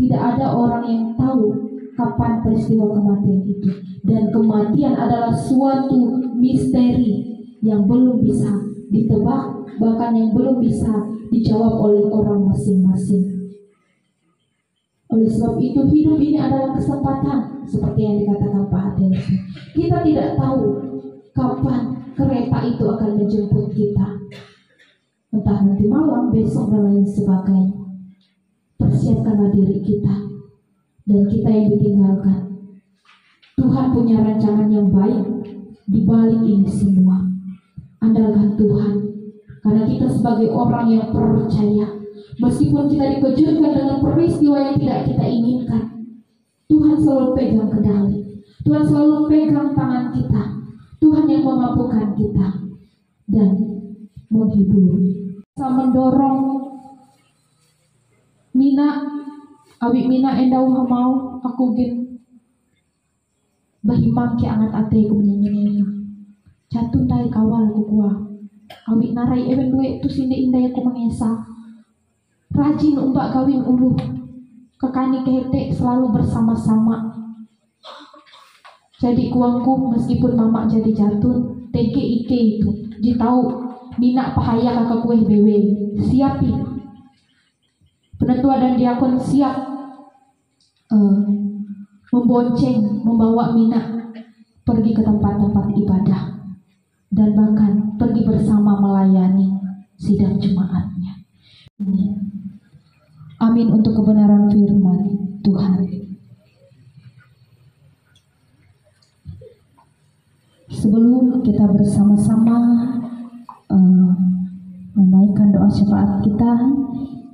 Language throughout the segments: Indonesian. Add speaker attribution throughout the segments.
Speaker 1: Tidak ada orang yang tahu kapan peristiwa kematian itu. Dan kematian adalah suatu misteri yang belum bisa ditebak, bahkan yang belum bisa dijawab oleh orang masing-masing. Oleh sebab itu hidup ini adalah kesempatan, seperti yang dikatakan Pak Adelis. Kita tidak tahu kapan kereta itu akan menjemput kita. Entah nanti malam, besok, dan lain sebagainya. Persiapkanlah diri kita dan kita yang ditinggalkan. Tuhan punya rancangan yang baik di balik ini semua. Andalkan Tuhan, karena kita sebagai orang yang percaya, meskipun kita dikejutkan dengan peristiwa yang tidak kita inginkan, Tuhan selalu pegang kendali. Tuhan selalu pegang tangan kita. Tuhan yang memampukan kita dan menghibur. Bisa mendorong Mina, awik Mina endau mau aku gen bahimang ke angat ate ku menyanyi jatuh dari kawal ku kuah awik narai ewen duwe tu sinde indai aku mengesa rajin umbak kawin uluh kekani kehete selalu bersama-sama. Jadi kuangku meskipun mama jadi jatun teke ike itu jitau Mina pahaya kakak kue bewe siapi penetua dan diakon siap membonceng, membawa Mina pergi ke tempat-tempat ibadah dan bahkan pergi bersama melayani sidang jemaatnya. Amin untuk kebenaran firman Tuhan. Sebelum kita bersama-sama menaikkan doa syafaat kita,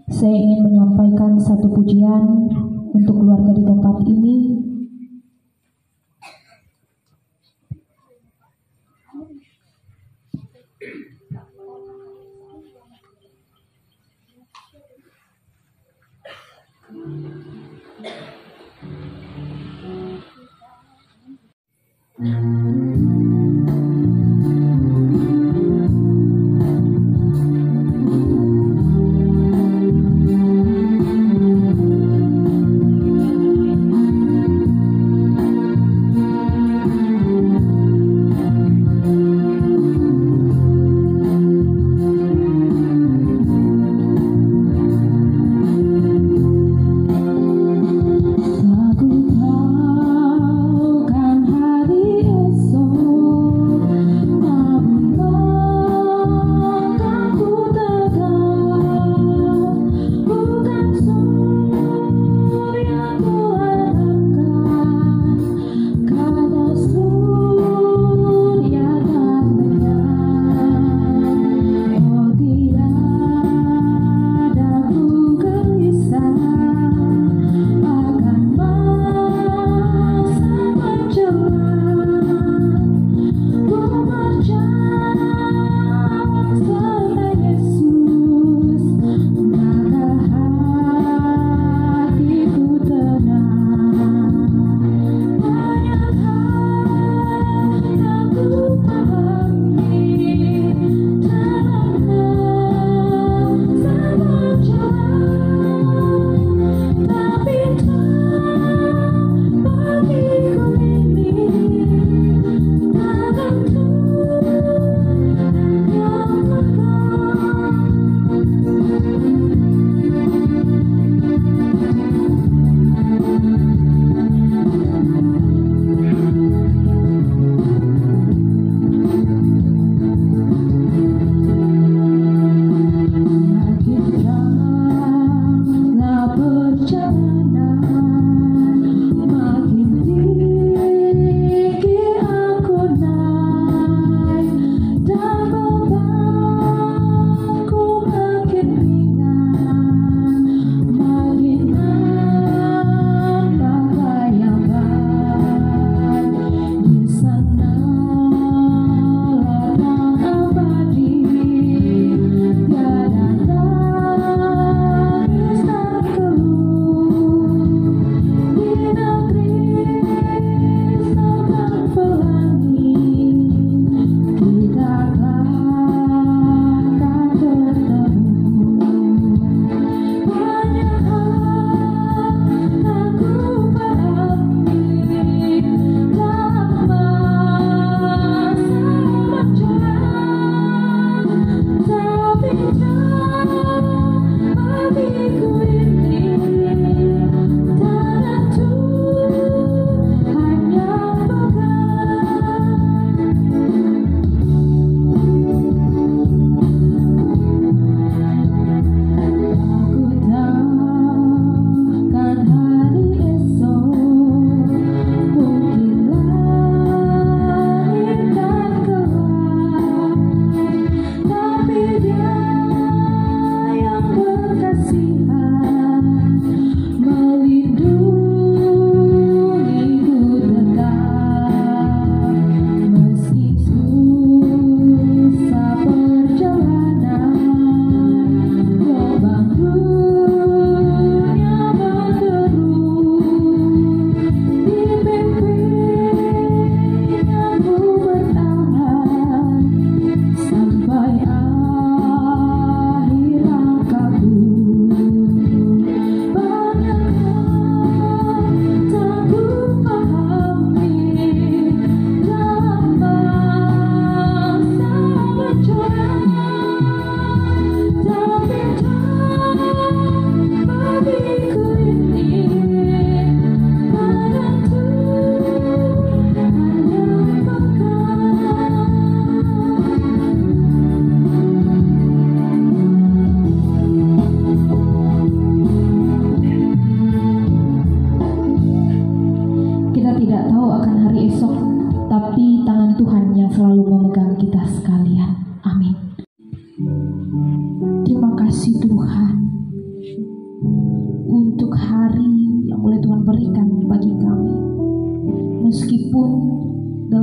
Speaker 1: saya ingin menyampaikan satu pujian untuk keluarga di tempat ini.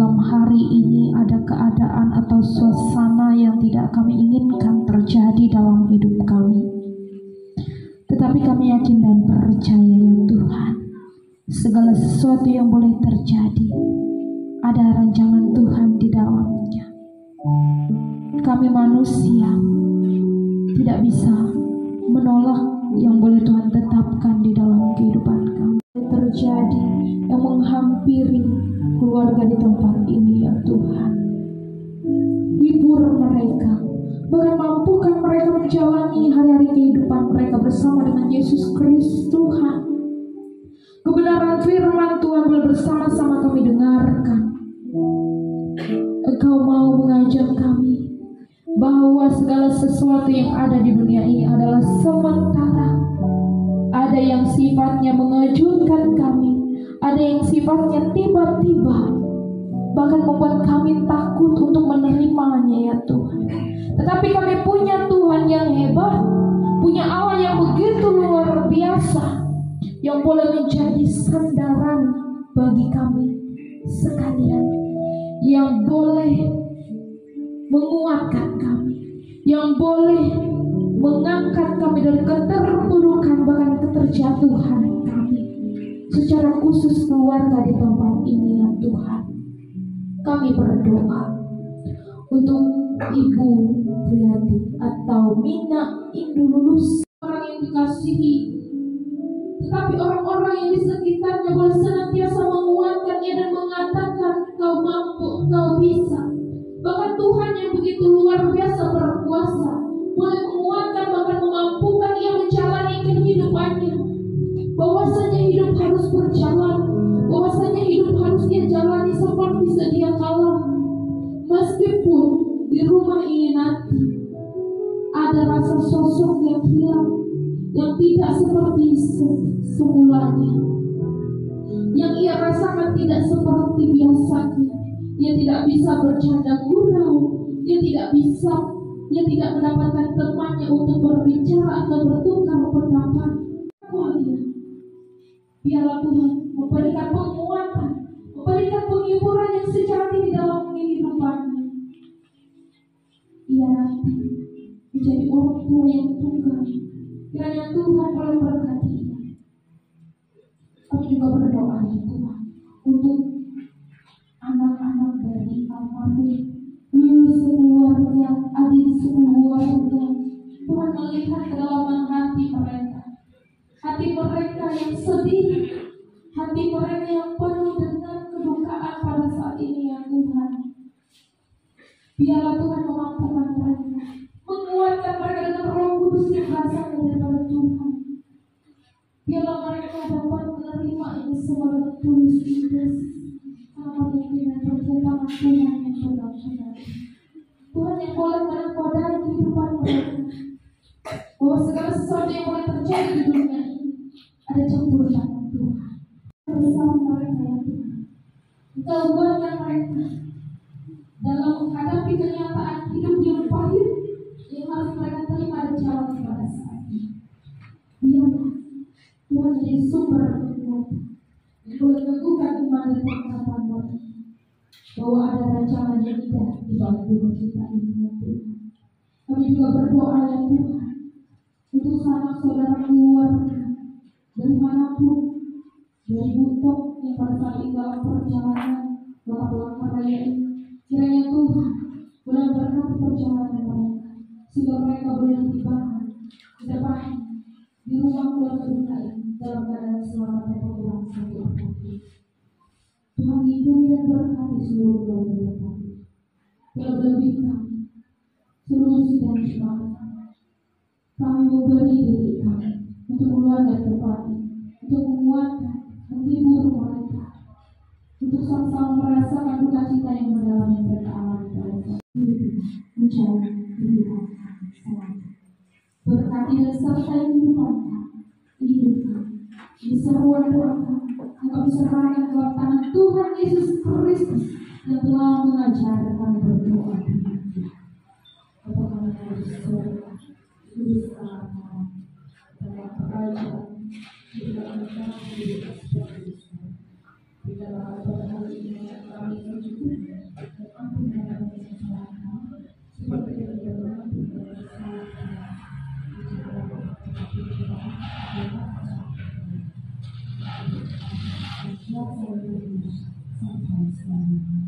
Speaker 1: malam hari ini ada keadaan atau suasana yang tidak kami inginkan terjadi dalam hidup kami. Tetapi kami yakin dan percaya ya Tuhan, segala sesuatu yang boleh terjadi, ada rancangan Tuhan di dalamnya. Kami manusia tidak bisa menolak yang boleh Tuhan tetapkan di dalam kehidupan kami. Terjadi yang menghampiri keluarga di tempat ini ya Tuhan. Hibur mereka, bahkan mampukan mereka menjalani hari-hari kehidupan mereka bersama dengan Yesus Kristus Tuhan. Kebenaran firman Tuhan boleh bersama-sama kami dengarkan. Engkau mau mengajak kami bahwa segala sesuatu yang ada di dunia ini adalah sementara. Ada yang sifatnya mengejutkan kami, ada yang sifatnya tiba-tiba, bahkan membuat kami takut untuk menerimanya ya Tuhan. Tetapi kami punya Tuhan yang hebat, punya Allah yang begitu luar biasa, yang boleh menjadi sandaran bagi kami sekalian, yang boleh menguatkan kami, yang boleh mengangkat kami dari keterpurukan bahkan keterjatuhan kami. Secara khusus keluarga di tempat ini ya Tuhan, kami berdoa untuk Ibu Priati atau Mina Indululus, orang yang dikasihi, tetapi orang-orang yang di sekitarnya boleh senantiasa menguatkannya dan mengatakan Kau mampu, Kau bisa. Bahkan Tuhan yang begitu luar biasa berkuasa boleh menguatkan bahkan memampukan ia menjalani kehidupannya. Bahwasanya hidup harus berjalan, bahwasanya hidup harus dia jalani seperti sedia kala. Meskipun di rumah ini nanti ada rasa sosok yang hilang, yang tidak seperti semulanya, yang ia rasakan tidak seperti biasanya. Ia tidak bisa bercanda gurau, ia tidak mendapatkan temannya untuk berbicara atau bertukar pendapat. Biarlah Tuhan memberikan penguatan, memberikan penghiburan yang sejati di dalam kehidupannya. Ia nanti menjadi orang tua yang tunggal. Kiranya Tuhan boleh berkati. Kami juga berdoa ya Tuhan untuk anak-anak dari almarhum Lulu sekeluarga, adik sekeluarga. Tuhan melihat kedalaman hati mereka yang sedih, hati mereka yang penuh dengan kedukaan pada saat ini ya Tuhan. Biarlah Tuhan memampukan mereka, menguatkan mereka dengan Roh Kudus yang berasal daripada Tuhan. Biarlah mereka dapat menerima ini semua dengan tulus ikhlas, tanpa pimpinan pertolongan Tuhan yang benar-benar. Tuhan yang boleh menakodai kehidupan mereka, bahwa segala sesuatu yang boleh terjadi di dunia ini ada campur tangan Tuhan bersama mereka ya Tuhan. Engkau buatkan mereka dalam menghadapi kenyataan hidup yang pahit yang harus mereka terima dan jalani pada saat ini. Biarlah Tuhan jadi sumber kekuatan yang boleh meneguhkan iman dan pengharapan mereka bahwa ada rancangan yang indah di bawah hidup kita ini ya Tuhan. Kami juga berdoa ya Tuhan untuk sanak saudara keluarga dari manapun, dari Butok yang pada saat ini dalam perjalanan Bapak Raya ini. Kiranya Tuhan boleh berkati perjalanan mereka, sehingga mereka boleh ditibakan di depan di rumah keluarga kita ini dalam keadaan selamat dan kurang satu apapun. Tuhan lindungi dan berkati seluruh keluarga kami, terlebih kami seluruh sidang jemaat. Kami memberi diri kami untuk keluarga tempat ini, untuk menguatkan, menghibur mereka, untuk sama-sama merasakan duka cita yang mendalam yang mereka alami pada saat ini. Menjalani kehidupan kami selama berkati dan sertai kehidupan kami, hidup kami. Di seruan doa kami, kami serahkan ke tangan Tuhan Yesus Kristus yang telah mengajar kami berdoa. Bapak kami yang di surga, Kudus Allah, dalam kerajaan di dalam kami hidup seperti itu. Di dalam hari ini kami mencukupi sampai selamanya.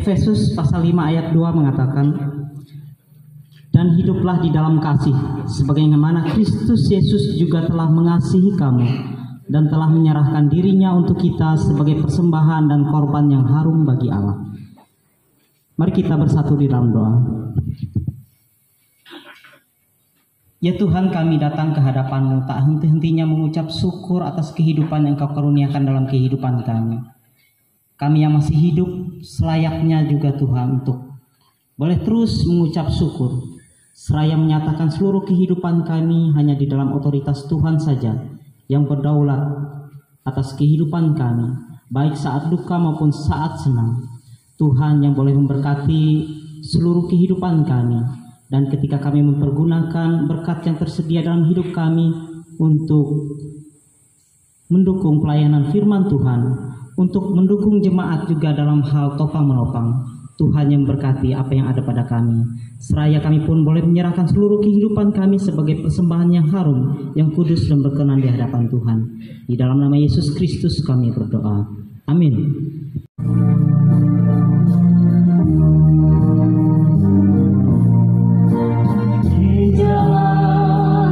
Speaker 2: Efesus pasal 5 ayat 2 mengatakan, dan hiduplah di dalam kasih, sebagaimana Kristus Yesus juga telah mengasihi kamu dan telah menyerahkan dirinya untuk kita sebagai persembahan dan korban yang harum bagi Allah. Mari kita bersatu di dalam doa. Ya Tuhan, kami datang ke hadapan-Mu tak henti-hentinya mengucap syukur atas kehidupan yang Kau karuniakan dalam kehidupan kami. Kami yang masih hidup selayaknya juga Tuhan untuk boleh terus mengucap syukur, seraya menyatakan seluruh kehidupan kami hanya di dalam otoritas Tuhan saja yang berdaulat atas kehidupan kami, baik saat duka maupun saat senang. Tuhan yang boleh memberkati seluruh kehidupan kami, dan ketika kami mempergunakan berkat yang tersedia dalam hidup kami untuk mendukung pelayanan firman Tuhan, untuk mendukung jemaat juga dalam hal topang menopang, Tuhan yang berkati apa yang ada pada kami. Seraya kami pun boleh menyerahkan seluruh kehidupan kami sebagai persembahan yang harum, yang kudus dan berkenan di hadapan Tuhan. Di dalam nama Yesus Kristus kami berdoa. Amin. Di jalan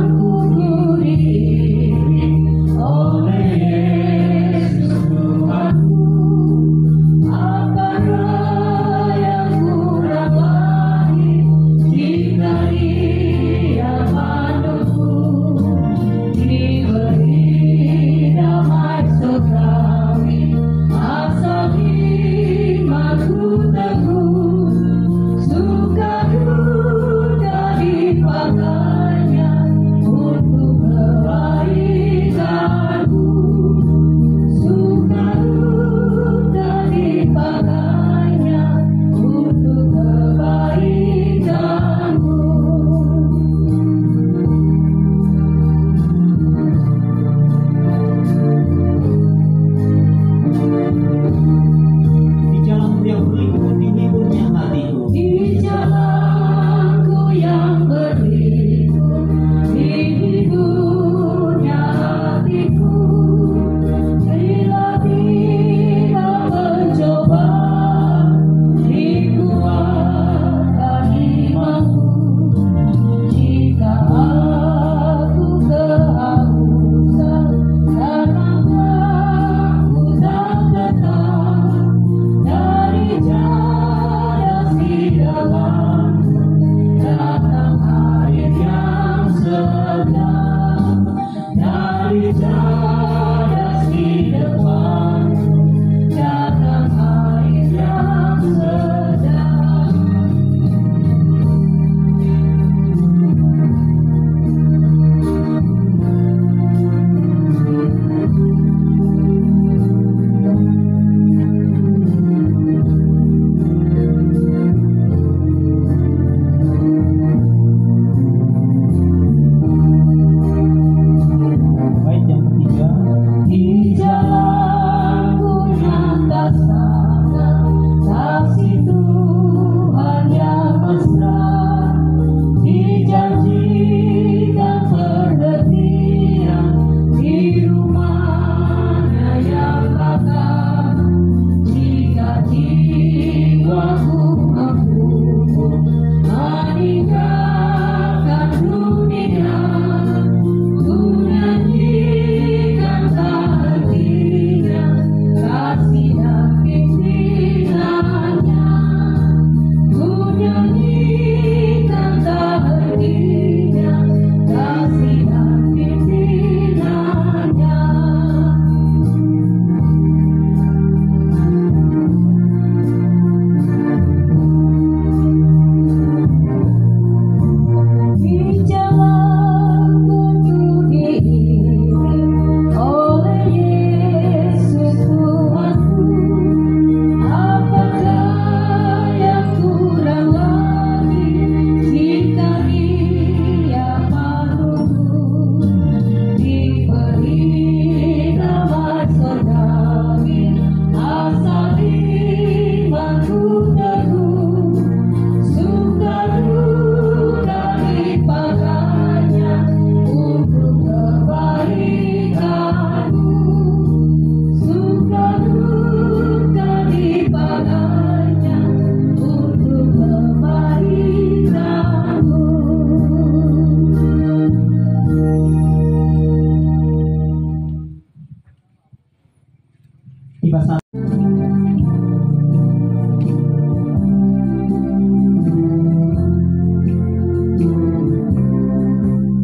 Speaker 2: bahasa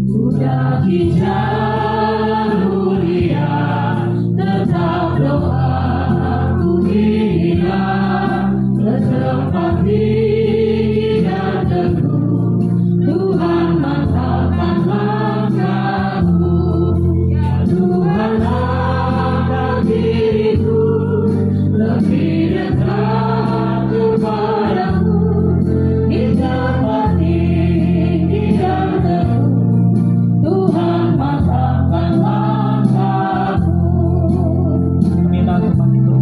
Speaker 1: Udah jalan mulia, tetap doa ku hilang, bertempat tinggi dan teguh, Tuhan mantapkan langkahku, ya Tuhan angkat diriku, lebih dekat kepadamu, di tempat tinggi dan teguh, Tuhan mantapkan langkahku.
Speaker 2: Minta tempat itu.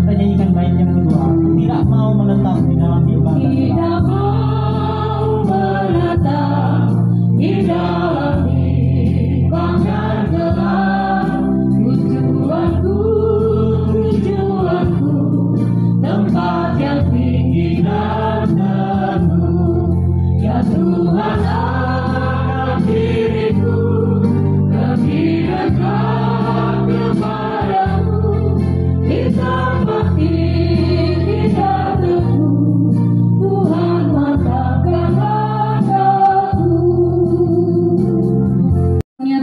Speaker 2: Kita nyanyikan bait yang kedua. Tidak mau menetap di dalam ibadah.
Speaker 1: Tidak mau menetap di dalam ibadah gelap. Tujuanku, tempat yang tinggi dan teguh, ya Tuhan angkat diriku, lebih dekat kepadamu, di tempat tinggi dan teguh, Tuhan mantapkan langkahku.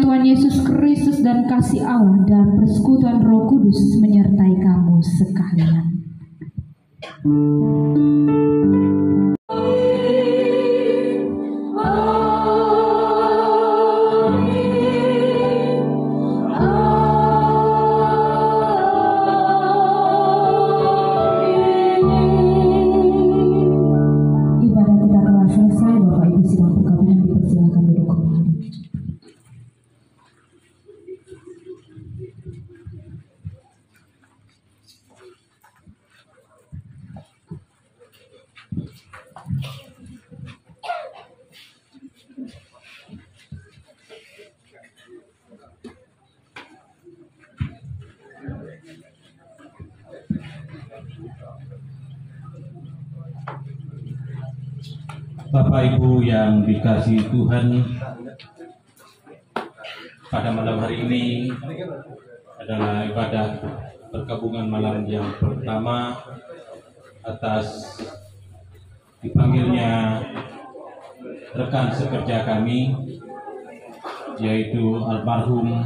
Speaker 1: Tuhan Yesus Kristus dan kasih Allah dan persekutuan Roh Kudus menyertai kamu sekalian. Ibadah kita telah selesai. Bapak Ibu sidang perkawinan dipersilakan duduk kembali.
Speaker 3: Bapak Ibu yang dikasihi Tuhan, pada malam hari ini adalah ibadah perkabungan malam yang pertama atas dipanggilnya rekan sekerja kami, yaitu almarhum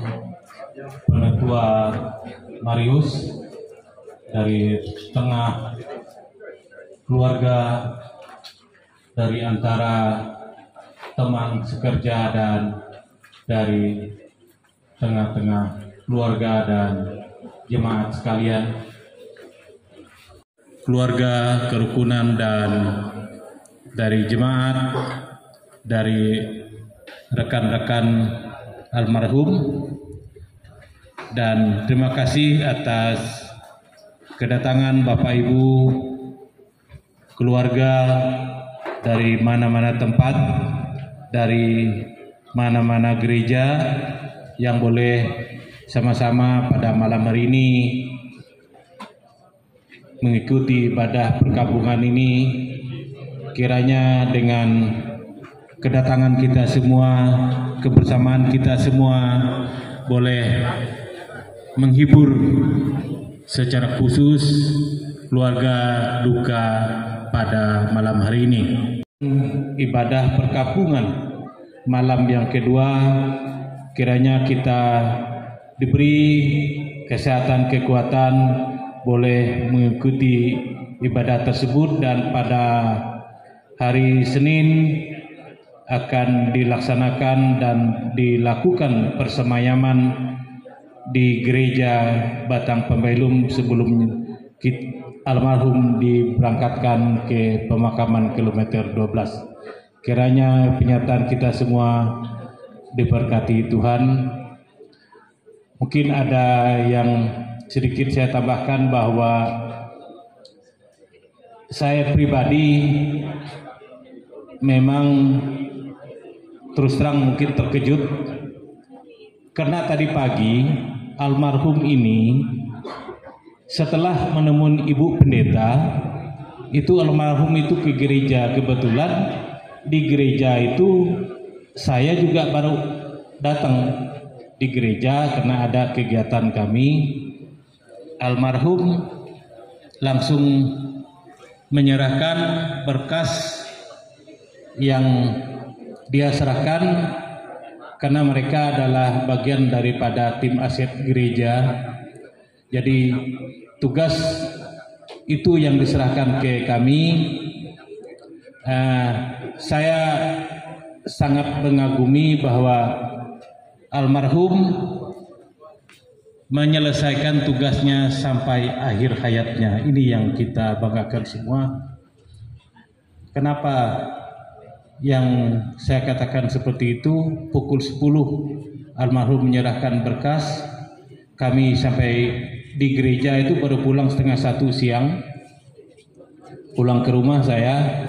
Speaker 3: Penetua Marius dari tengah keluarga, dari antara teman sekerja dan dari tengah-tengah keluarga dan jemaat sekalian, keluarga, kerukunan, dan dari jemaat, dari rekan-rekan almarhum. Dan terima kasih atas kedatangan Bapak Ibu, keluarga dari mana-mana tempat, dari mana-mana gereja yang boleh sama-sama pada malam hari ini mengikuti ibadah perkabungan ini. Kiranya dengan kedatangan kita semua, kebersamaan kita semua boleh menghibur secara khusus keluarga duka pada malam hari ini. Ibadah perkabungan malam yang kedua, kiranya kita diberi kesehatan, kekuatan, boleh mengikuti ibadah tersebut, dan pada hari Senin akan dilaksanakan dan dilakukan persemayaman di gereja Batang Pembelum sebelum almarhum diberangkatkan ke pemakaman kilometer 12. Kiranya penyataan kita semua diberkati Tuhan. Mungkin ada yang sedikit saya tambahkan bahwa saya pribadi memang terus terang mungkin terkejut karena tadi pagi almarhum ini setelah menemui Ibu Pendeta, itu almarhum itu ke gereja. Kebetulan di gereja itu saya juga baru datang di gereja karena ada kegiatan kami. almarhum langsung menyerahkan berkas yang dia serahkan karena mereka adalah bagian daripada tim aset gereja. Jadi tugas itu yang diserahkan ke kami. Saya sangat mengagumi bahwa almarhum menyelesaikan tugasnya sampai akhir hayatnya. Ini yang kita banggakan semua. Kenapa yang saya katakan seperti itu? Pukul 10 almarhum menyerahkan berkas, kami sampai di gereja itu baru pulang setengah 1 siang. Pulang ke rumah saya,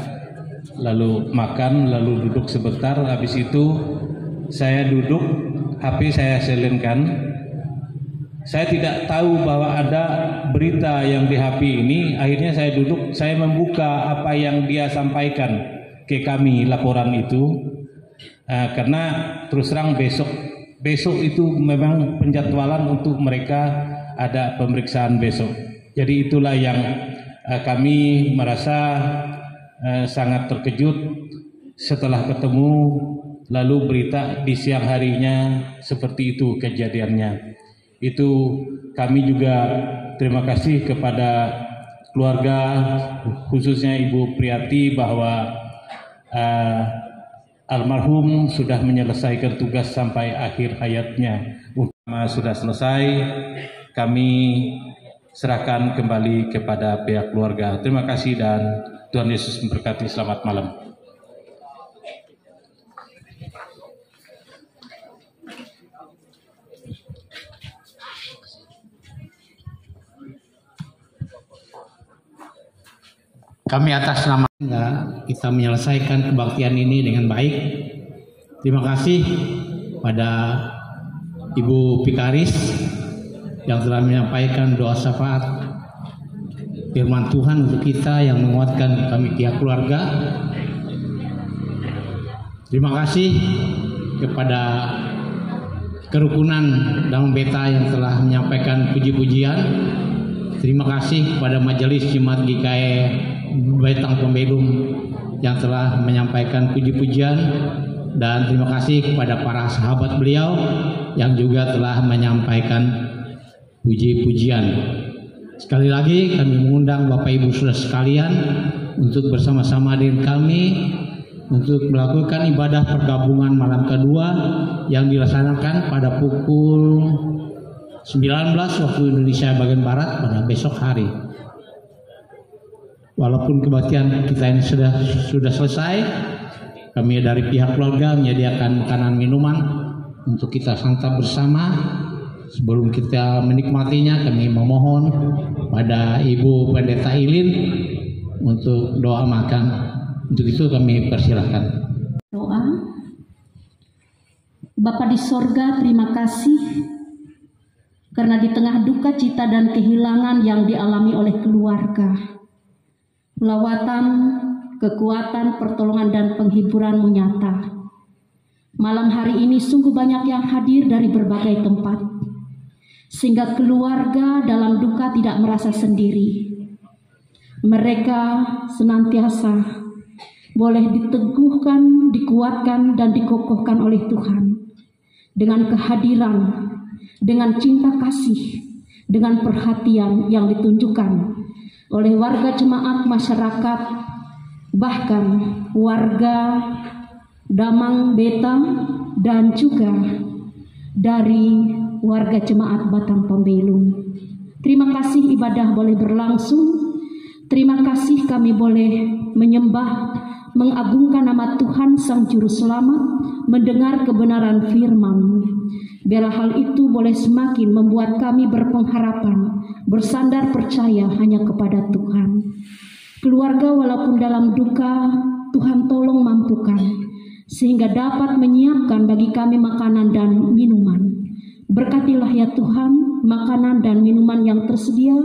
Speaker 3: lalu makan, lalu duduk sebentar. Habis itu saya duduk, HP saya silenkan. Saya tidak tahu bahwa ada berita yang di HP ini. Akhirnya saya duduk, saya membuka apa yang dia sampaikan ke kami, laporan itu. Karena terus terang besok itu memang penjadwalan untuk mereka ada pemeriksaan besok. Jadi itulah yang kami merasa sangat terkejut setelah ketemu, lalu berita di siang harinya seperti itu kejadiannya. Itu kami juga terima kasih kepada keluarga, khususnya Ibu Priyati, bahwa almarhum sudah menyelesaikan tugas sampai akhir hayatnya. Sudah selesai, kami serahkan kembali kepada pihak keluarga. Terima kasih dan Tuhan Yesus memberkati. Selamat malam.
Speaker 4: Kami atas nama kita menyelesaikan kebaktian ini dengan baik. Terima kasih pada Ibu Pikaris yang telah menyampaikan doa syafaat firman Tuhan untuk kita yang menguatkan kami pihak keluarga. Terima kasih kepada kerukunan Damang Beta yang telah menyampaikan puji-pujian. Terima kasih kepada Majelis Jemaat GKI Baitang Pembelum yang telah menyampaikan puji-pujian, dan terima kasih kepada para sahabat beliau yang juga telah menyampaikan puji-pujian. Sekali lagi kami mengundang Bapak Ibu Saudara sekalian untuk bersama-sama dengan kami untuk melakukan ibadah pergabungan malam kedua yang dilaksanakan pada pukul 19 waktu Indonesia bagian Barat pada besok hari. Walaupun kebaktian kita ini sudah selesai, kami dari pihak keluarga menyediakan makanan minuman untuk kita santap bersama. Sebelum kita menikmatinya, kami memohon pada Ibu Pendeta Ilin untuk doa makan. Untuk itu kami persilahkan.
Speaker 5: Doa. Bapa di sorga, terima kasih karena di tengah duka cita dan kehilangan yang dialami oleh keluarga, lawatan, kekuatan, pertolongan, dan penghiburan-Mu nyata. Malam hari ini sungguh banyak yang hadir dari berbagai tempat, sehingga keluarga dalam duka tidak merasa sendiri. Mereka senantiasa boleh diteguhkan, dikuatkan, dan dikokohkan oleh Tuhan dengan kehadiran, dengan cinta kasih, dengan perhatian yang ditunjukkan oleh warga jemaat, masyarakat, bahkan warga Damang Beta, dan juga dari warga jemaat Batang Pembelum. Terima kasih ibadah boleh berlangsung. Terima kasih kami boleh menyembah, mengagungkan nama Tuhan Sang Juru Selamat, mendengar kebenaran firman-Mu. Biarlah hal itu boleh semakin membuat kami berpengharapan, bersandar percaya hanya kepada Tuhan. Keluarga walaupun dalam duka, Tuhan tolong mampukan, sehingga dapat menyiapkan bagi kami makanan dan minuman. Berkatilah ya Tuhan makanan dan minuman yang tersedia,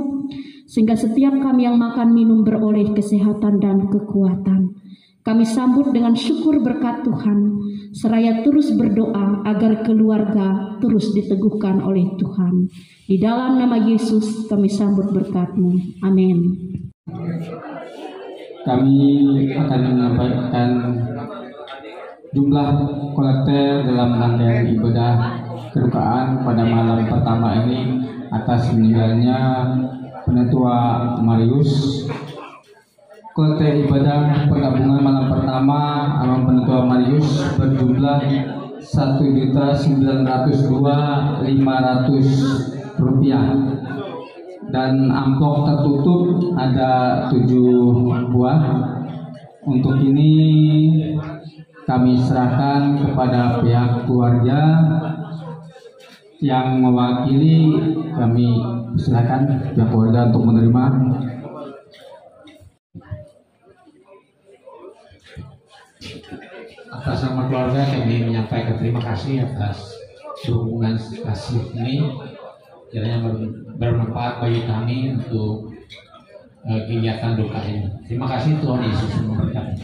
Speaker 5: sehingga setiap kami yang makan minum beroleh kesehatan dan kekuatan. kami sambut dengan syukur berkat Tuhan, seraya terus berdoa agar keluarga terus diteguhkan oleh Tuhan. Di dalam nama Yesus kami sambut berkat-Mu. Amin.
Speaker 6: Kami akan menyampaikan jumlah kolektor dalam rangkaian ibadah kedukaan pada malam pertama ini atas meninggalnya Penetua Marius. Kolektor ibadah pergabungan malam pertama Almarhum Penetua Marius berjumlah Rp1.902.500 dan amplop tertutup ada 7 buah. Untuk ini kami serahkan kepada pihak keluarga yang mewakili. Kami silakan pihak keluarga untuk menerima.
Speaker 4: Atas nama keluarga kami menyampaikan terima kasih atas dukungan kasih ini, kiranya bermanfaat bagi kami untuk kegiatan duka ini. Terima kasih, Tuhan Yesus memberkati.